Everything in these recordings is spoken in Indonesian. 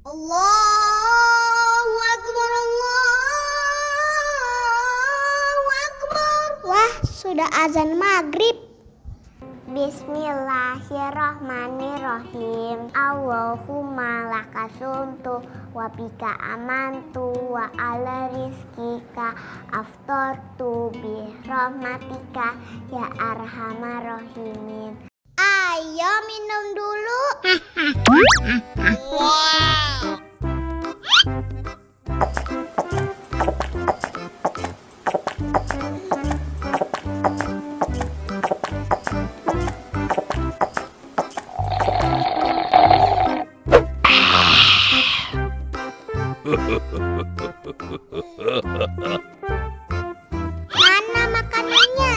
Allahu Akbar, Allahu Akbar. Wah, sudah azan maghrib. Bismillahirrahmanirrahim. Allahumma lakasumtu wa bika amantu wa ala rizkika aftortu bi rahmatika ya arhamar rahimin. Ayo minum dulu. Wow. Mana makanannya?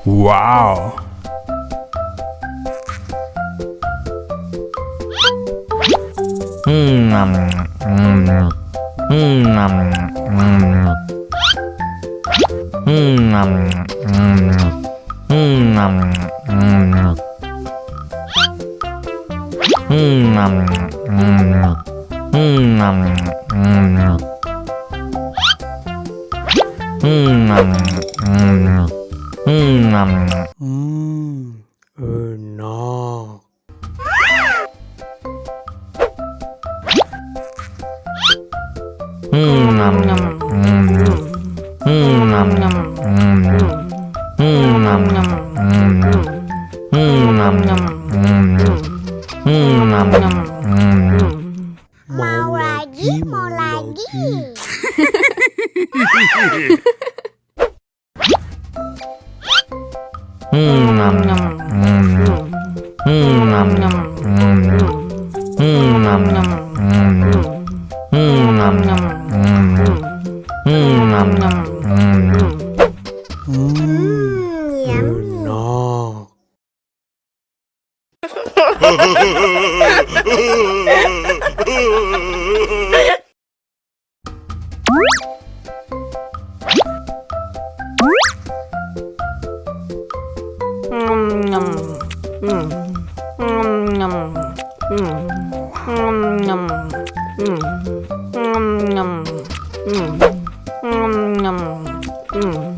Wow. Enak. Mau lagi, mau lagi. Enak. Nom nom.